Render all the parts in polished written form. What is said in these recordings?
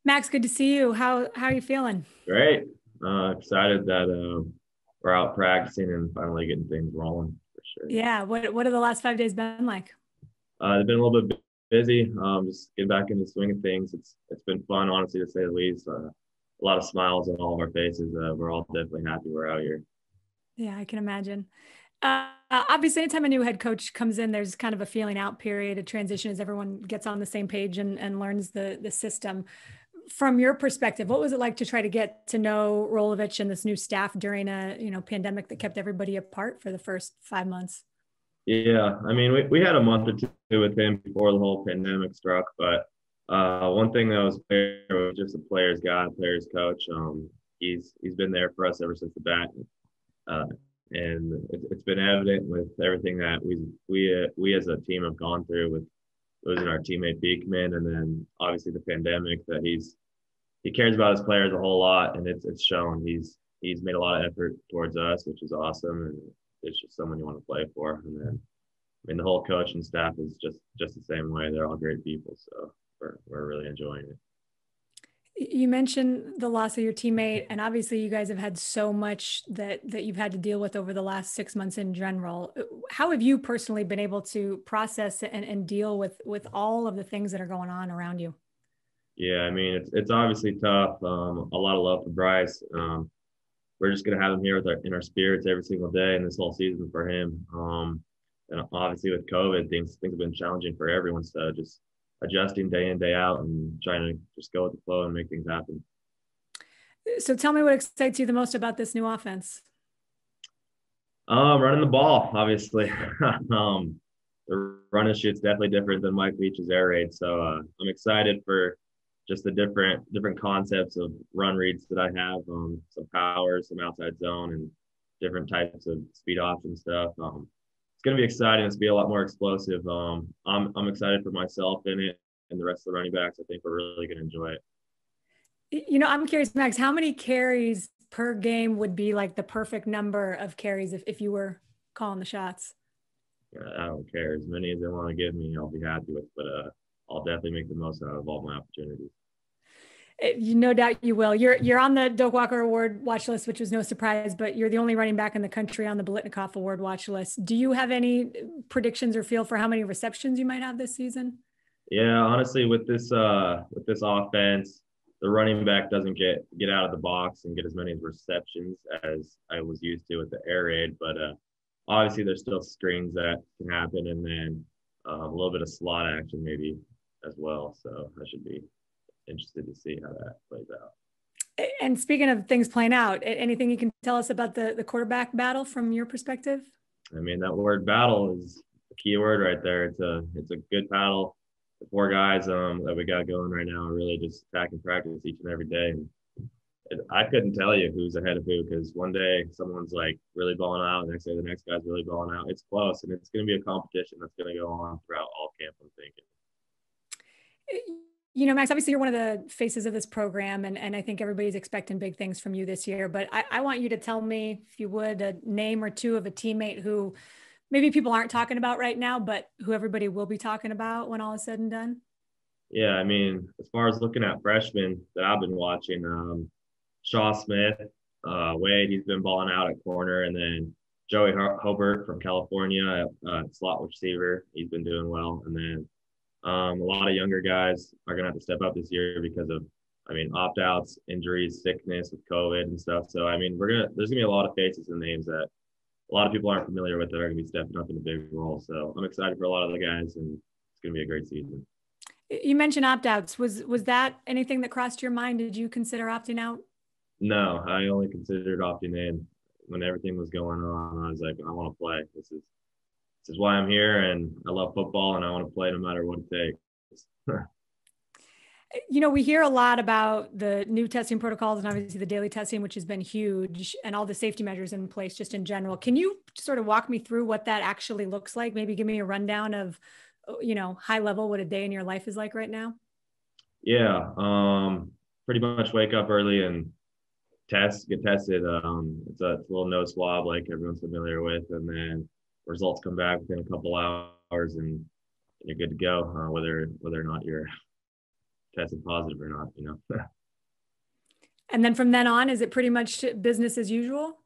Max, good to see you. How are you feeling? Great. Excited that we're out practicing and finally getting things rolling for sure. Yeah, what have the last 5 days been like? It's been a little bit busy. Just getting back into the swing of things. It's been fun, honestly, to say the least. A lot of smiles on all of our faces. We're all definitely happy we're out here. Yeah, I can imagine. Obviously, anytime a new head coach comes in, there's kind of a feeling out period, a transition as everyone gets on the same page and learns the system. From your perspective, what was it like to try to get to know Rolovich and this new staff during a pandemic that kept everybody apart for the first 5 months? Yeah, I mean, we had a month or two with him before the whole pandemic struck, but one thing that was clear was just a player's guy, player's coach. He's been there for us ever since the bat. Uh, and it's been evident with everything that we as a team have gone through with losing our teammate Beekman, and then obviously the pandemic that he cares about his players a whole lot, and it's shown. He's made a lot of effort towards us, which is awesome, and it's just someone you want to play for. And then I mean the whole coaching staff is just the same way. They're all great people, so we're really enjoying it. You mentioned the loss of your teammate, and obviously you guys have had so much that you've had to deal with over the last 6 months in general. How have you personally been able to process and deal with all of the things that are going on around you? Yeah, I mean it's obviously tough. A lot of love for Bryce. We're just gonna have him here in our spirits every single day and this whole season for him. And obviously with COVID, things have been challenging for everyone. So just adjusting day in day out and trying to just go with the flow and make things happen. So tell me what excites you the most about this new offense. Running the ball, obviously. The run and shoot's definitely different than Mike Leach's air raid. So I'm excited for just the different concepts of run reads that I have. Some power, some outside zone, and different types of speed option stuff. It's going to be exciting. It's going to be a lot more explosive. I'm excited for myself in it and the rest of the running backs. I think we're really going to enjoy it. I'm curious, Max, how many carries per game would be like the perfect number of carries if you were calling the shots? I don't care as many as they want to give me. I'll be happy with, but I'll definitely make the most out of all my opportunities. No doubt you will. You're on the Doak Walker Award watch list, which was no surprise, but you're the only running back in the country on the Bolitnikoff Award watch list. Do you have any predictions or feel for how many receptions you might have this season? Yeah, honestly, with this offense, the running back doesn't get out of the box and get as many receptions as I was used to with the air raid. But obviously, there's still screens that can happen, and then a little bit of slot action maybe as well. So I should be interested to see how that plays out. And speaking of things playing out, anything you can tell us about the quarterback battle from your perspective? I mean, that word battle is a key word right there. It's a good battle. The four guys that we got going right now are really just attacking practice each and every day. And I couldn't tell you who's ahead of who because one day someone's like really balling out, and next day the next guy's really balling out. It's close, and it's going to be a competition that's going to go on throughout all camp, I'm thinking. Max, obviously you're one of the faces of this program, and I think everybody's expecting big things from you this year. But I want you to tell me, if you would, a name or two of a teammate who maybe people aren't talking about right now, but who everybody will be talking about when all is said and done. Yeah, I mean, as far as looking at freshmen that I've been watching, Shaw Smith, Wade, he's been balling out at corner, and then Joey Hobart from California, slot receiver, he's been doing well, and then a lot of younger guys are gonna have to step up this year because of, I mean, opt outs, injuries, sickness with COVID and stuff. So I mean, there's gonna be a lot of faces and names that a lot of people aren't familiar with that are gonna be stepping up in a big role. So I'm excited for a lot of the guys, and it's gonna be a great season. You mentioned opt-outs. Was that anything that crossed your mind? Did you consider opting out? No, I only considered opting in when everything was going on. I was like, I want to play. This is why I'm here, and I love football, and I want to play no matter what it takes. We hear a lot about the new testing protocols and obviously the daily testing, which has been huge, and all the safety measures in place just in general. Can you sort of walk me through what that actually looks like? Maybe give me a rundown of, high level, what a day in your life is like right now? Yeah, pretty much wake up early and get tested. It's a little nose swab like everyone's familiar with, and then results come back within a couple hours, and you're good to go. Whether or not tested positive or not. And then from then on, is it pretty much business as usual?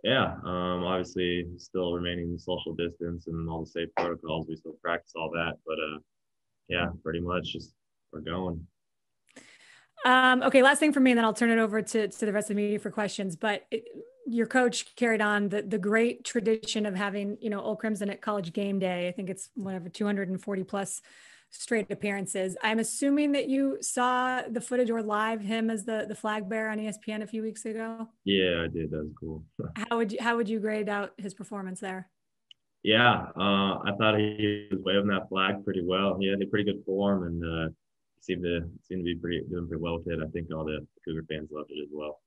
Yeah, obviously still remaining social distance and all the safe protocols. We still practice all that, but yeah, pretty much just we're going. Okay, last thing for me, and then I'll turn it over to the rest of the media for questions. But your coach carried on the great tradition of having, Old Crimson at College game day. I think it's whatever, 240 plus straight appearances. I'm assuming that you saw the footage or live him as the flag bearer on ESPN a few weeks ago. Yeah, I did. That was cool. How would you grade out his performance there? Yeah, I thought he was waving that flag pretty well. He had a pretty good form and seemed to be doing pretty well with it. I think all the Cougar fans loved it as well.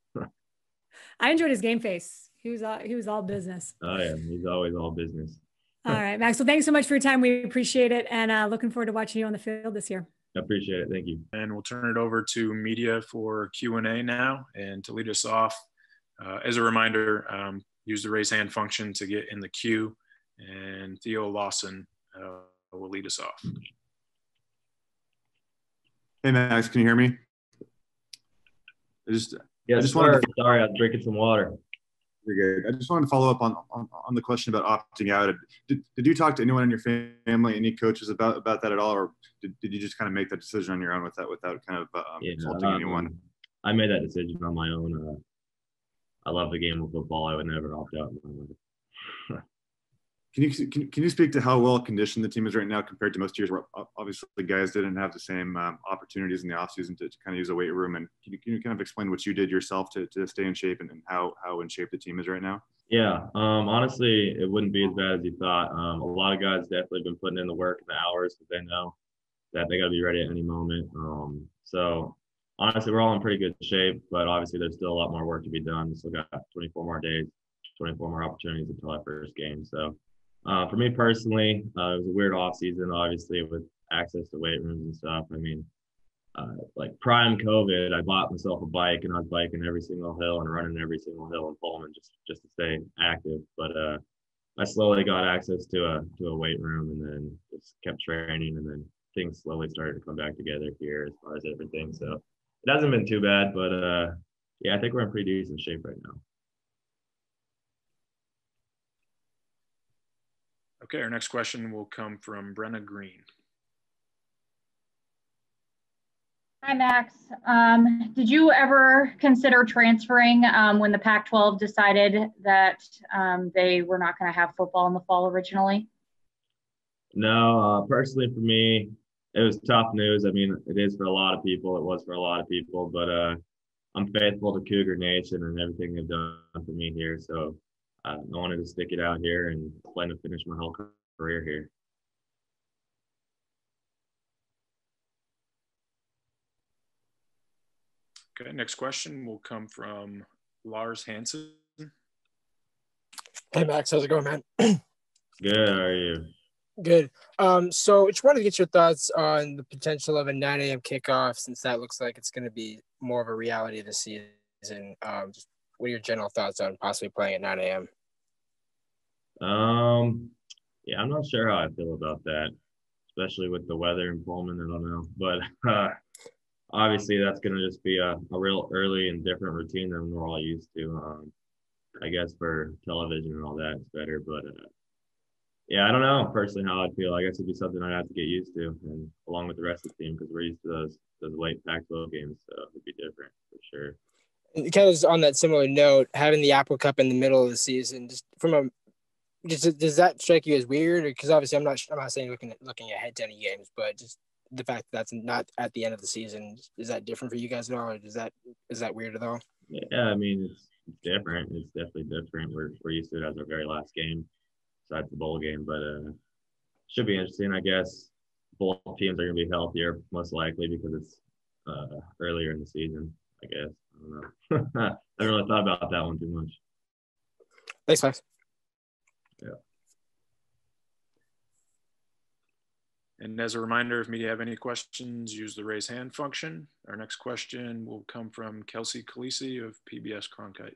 I enjoyed his game face. He was all business. Oh yeah, he's always all business. All right, Max. Well, thanks so much for your time. We appreciate it, and looking forward to watching you on the field this year. I appreciate it. Thank you. And we'll turn it over to media for Q&A now. And to lead us off, as a reminder, use the raise hand function to get in the queue. And Theo Lawson will lead us off. Hey, Max, can you hear me? I just wanted to, sorry, I'm drinking some water. you're good. I just wanted to follow up on the question about opting out. Did you talk to anyone in your family, any coaches about that at all, or did you just kind of make that decision on your own without kind of consulting anyone? I made that decision on my own. I love the game of football. I would never opt out. Can you speak to how well conditioned the team is right now compared to most years where obviously the guys didn't have the same opportunities in the offseason to kind of use a weight room? And can you kind of explain what you did yourself to stay in shape and how in shape the team is right now? Yeah, honestly, it wouldn't be as bad as you thought. A lot of guys definitely been putting in the work and the hours because they know that they got to be ready at any moment. So honestly, we're all in pretty good shape, but obviously there's still a lot more work to be done. We still got 24 more days, 24 more opportunities until our first game. So for me personally, it was a weird off season, obviously, with access to weight rooms and stuff. I mean, like prime COVID, I bought myself a bike and I was biking every single hill and running every single hill in Pullman just to stay active. But I slowly got access to a weight room and then just kept training, and then things slowly started to come back together here as far as everything. So it hasn't been too bad, but yeah, I think we're in pretty decent shape right now. Okay, our next question will come from Brenna Green. Hi, Max. Did you ever consider transferring when the Pac-12 decided that they were not going to have football in the fall originally? No, personally for me, it was tough news. I mean, it is for a lot of people. It was for a lot of people, but I'm faithful to Cougar Nation and everything they've done for me here. So I wanted to stick it out here and plan to finish my whole career here. Okay, next question will come from Lars Hansen. Hey, Max, how's it going, man? Good, how are you? Good. So I just wanted to get your thoughts on the potential of a 9 a.m. kickoff, since that looks like it's going to be more of a reality this season. Just what are your general thoughts on possibly playing at 9 a.m.? Yeah, I'm not sure how I feel about that, especially with the weather in Pullman. I don't know, but obviously that's going to just be a real early and different routine than we're all used to. I guess for television and all that, it's better, but yeah, I don't know personally how I'd feel. I guess it'd be something I'd have to get used to, and along with the rest of the team, because we're used to those late Pac-12 games, so it'd be different for sure. And kind of on that similar note, having the Apple Cup in the middle of the season, does that strike you as weird? Because obviously I'm not saying looking ahead to any games, but just the fact that that's not at the end of the season, is that different for you guys at all, or is that weird at all? Yeah, I mean it's different. It's definitely different. We're used to it as our very last game, besides the bowl game, but should be interesting. I guess both teams are going to be healthier most likely because it's earlier in the season. I guess I don't know. I haven't really thought about that one too much. Thanks, Max. Yeah. And as a reminder, if media have any questions, use the raise hand function. Our next question will come from Kelsey Khaleesi of PBS Cronkite.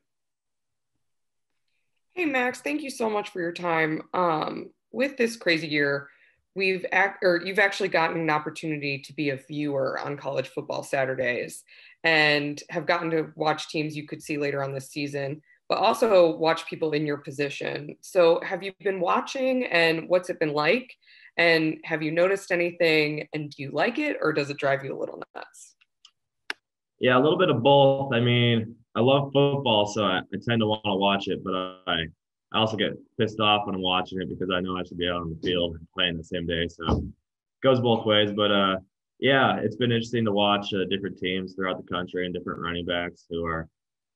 Hey, Max, thank you so much for your time. With this crazy year, you've actually gotten an opportunity to be a viewer on college football Saturdays and have gotten to watch teams you could see later on this season, but also watch people in your position. So have you been watching, and what's it been like? And have you noticed anything, and do you like it, or does it drive you a little nuts? Yeah, a little bit of both. I mean, I love football, so I tend to want to watch it, but I also get pissed off when I'm watching it because I know I should be out on the field playing the same day. So it goes both ways. But yeah, it's been interesting to watch different teams throughout the country and different running backs who are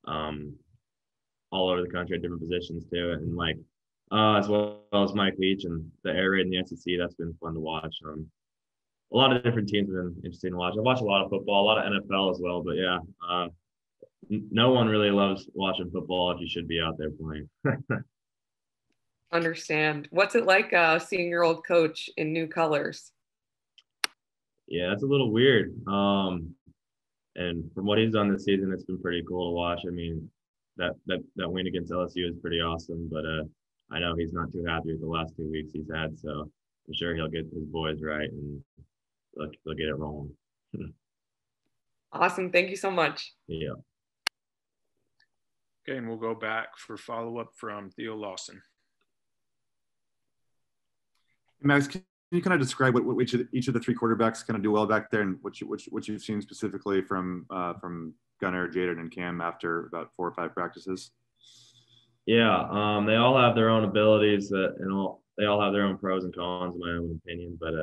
all over the country at different positions too. And like as well as Mike Leach and the air raid in the SEC, that's been fun to watch. A lot of different teams have been interesting to watch. I watch a lot of football, a lot of NFL as well. But yeah, no one really loves watching football if you should be out there playing. Understand. What's it like seeing your old coach in new colors? Yeah, it's a little weird. And from what he's done this season, it's been pretty cool to watch. I mean, that win against LSU is pretty awesome, but I know he's not too happy with the last 2 weeks he's had, so I'm sure he'll get his boys right and they'll get it rolling. Awesome. Thank you so much. Yeah. Okay, and we'll go back for follow-up from Theo Lawson. Max, can you kind of describe what each of the three quarterbacks kind of do well back there, and what you've seen specifically from Gunnar, Jaden, and Cam after about 4 or 5 practices? Yeah, they all have their own abilities they all have their own pros and cons, in my own opinion. But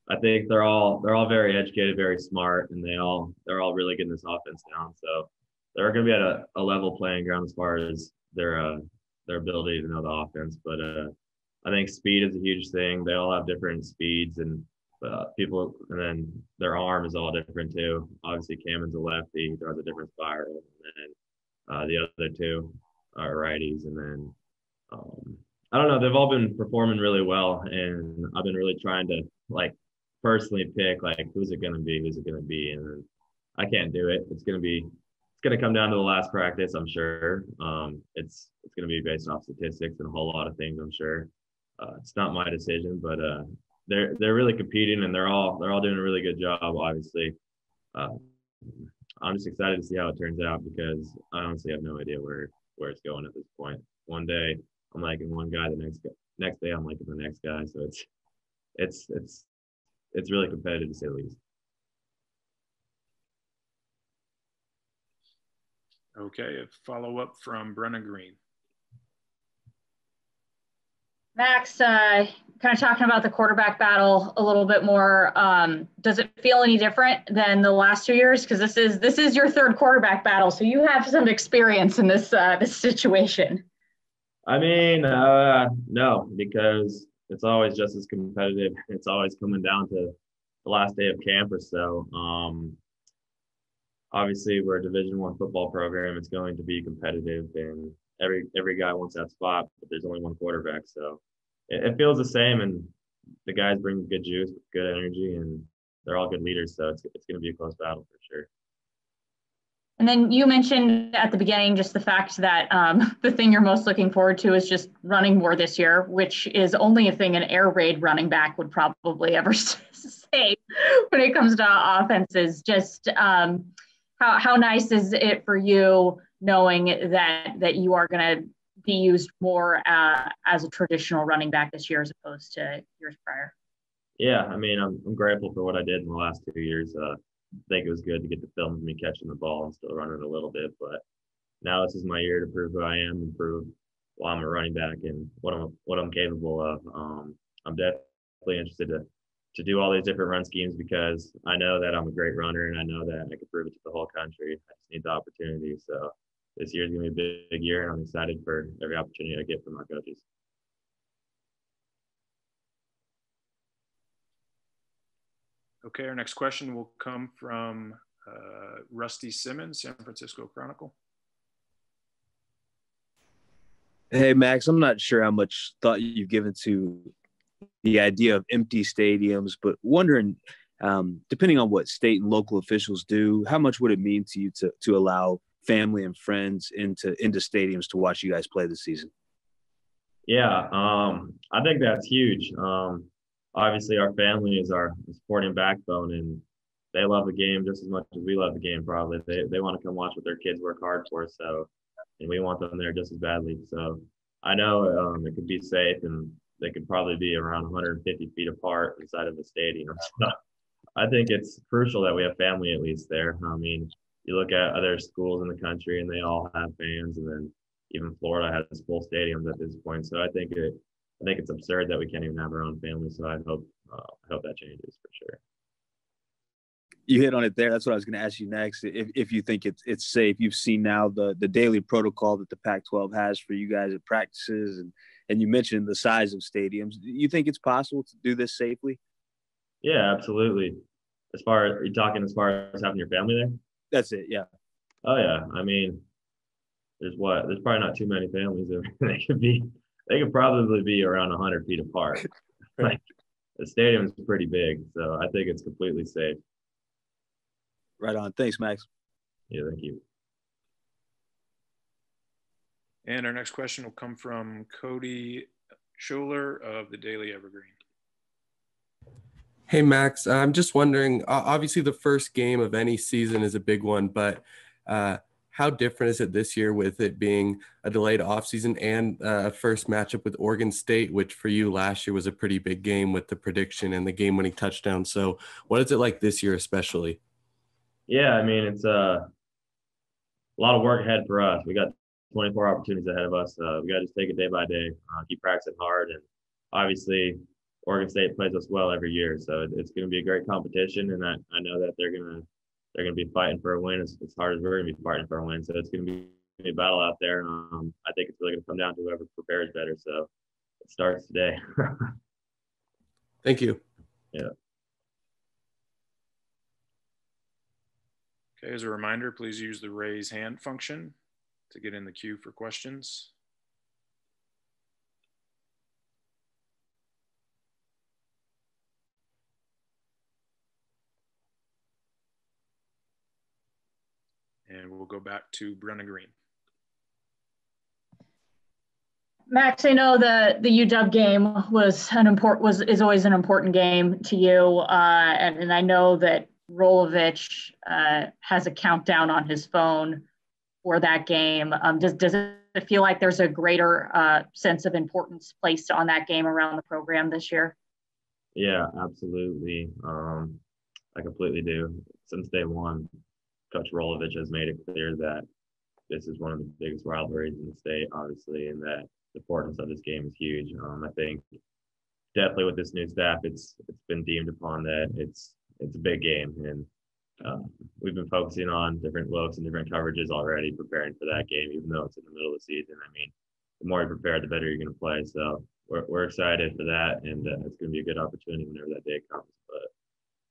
I think they're all very educated, very smart, and they're all really getting this offense down. So they're going to be at a level playing ground as far as their ability to know the offense. But I think speed is a huge thing. They all have different speeds and people, and then their arm is all different too. Obviously, Cameron's a lefty, he throws a different spiral, and then the other two are righties. And then I don't know, they've all been performing really well, and I've been really trying to like personally pick like who's it going to be, and then I can't do it. It's going to come down to the last practice, I'm sure. It's going to be based off statistics and a whole lot of things, I'm sure. It's not my decision, but they're really competing, and they're all doing a really good job. Obviously, I'm just excited to see how it turns out because I honestly have no idea where it's going at this point. One day I'm liking one guy, the next day I'm liking the next guy. So it's really competitive to say the least. Okay, a follow-up from Brenna Green. Max, kind of talking about the quarterback battle a little bit more. Does it feel any different than the last 2 years? Because this is your third quarterback battle, so you have some experience in this situation. I mean, no, because it's always just as competitive. It's always coming down to the last day of camp or so. Obviously, we're a Division I football program. It's going to be competitive, and every guy wants that spot, but there's only one quarterback. So it feels the same, and the guys bring good juice, good energy, and they're all good leaders. So it's going to be a close battle for sure. And then you mentioned at the beginning just the fact that the thing you're most looking forward to is just running more this year, which is only a thing an air raid running back would probably ever say when it comes to offenses. Just how nice is it for you knowing that you are going to be used more as a traditional running back this year as opposed to years prior? Yeah, I mean, I'm grateful for what I did in the last 2 years. I think it was good to get the film of me catching the ball and still running a little bit, but now this is my year to prove who I am and prove why I'm a running back and what I'm capable of. I'm definitely interested to do all these different run schemes because I know that I'm a great runner and I know that I can prove it to the whole country. I just need the opportunity. So this year is going to be a big year, and I'm excited for every opportunity I get from our coaches. Okay, our next question will come from Rusty Simmons, San Francisco Chronicle. Hey, Max, I'm not sure how much thought you've given to the idea of empty stadiums, but wondering, depending on what state and local officials do, how much would it mean to you to allow family and friends into stadiums to watch you guys play this season? Yeah, I think that's huge. obviously our family is our supporting backbone, and they love the game just as much as we love the game. Probably they want to come watch what their kids work hard for. So, and we want them there just as badly. So I know it could be safe, and they could probably be around 150 feet apart inside of the stadium. So I think it's crucial that we have family at least there. I mean, you look at other schools in the country, and they all have fans, and then even Florida has full stadiums at this point. So I think it's absurd that we can't even have our own family. So I hope that changes for sure. You hit on it there. That's what I was going to ask you next. If you think it's safe, you've seen now the daily protocol that the Pac-12 has for you guys at practices, and you mentioned the size of stadiums. Do you think it's possible to do this safely? Yeah, absolutely. Are you talking as far as having your family there? That's it. Yeah. Oh yeah. I mean, there's probably not too many families there. They could probably be around 100 feet apart. Like the stadium is pretty big, so I think it's completely safe. Right on. Thanks, Max. Yeah, thank you. And our next question will come from Cody Scholler of the Daily Evergreen. Hey, Max, I'm just wondering, obviously the first game of any season is a big one, but how different is it this year with it being a delayed offseason and a first matchup with Oregon State, which for you last year was a pretty big game with the prediction and the game-winning touchdown. So what is it like this year especially? Yeah, I mean, it's a lot of work ahead for us. We got 24 opportunities ahead of us. We got to just take it day by day, keep practicing hard. And obviously, Oregon State plays us well every year. So it's going to be a great competition. And I know that they're going to be fighting for a win as hard as we're going to be fighting for a win. So it's going to be a battle out there. I think it's really going to come down to whoever prepares better. So it starts today. Thank you. Yeah. Okay, as a reminder, please use the raise hand function to get in the queue for questions. And we'll go back to Brenna Green. Max, I know the UW game is always an important game to you, and I know that Rolovich has a countdown on his phone for that game. Does it feel like there's a greater sense of importance placed on that game around the program this year? Yeah, absolutely. I completely do. Since day one, Coach Rolovich has made it clear that this is one of the biggest rivalries in the state, obviously, and that the importance of this game is huge. I think definitely with this new staff, it's been deemed upon that it's a big game, and we've been focusing on different looks and different coverages already, preparing for that game, even though it's in the middle of the season. I mean, the more you're prepared, the better you're going to play. So we're excited for that, and it's going to be a good opportunity whenever that day comes. But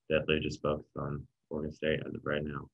definitely just focused on Oregon State as of right now.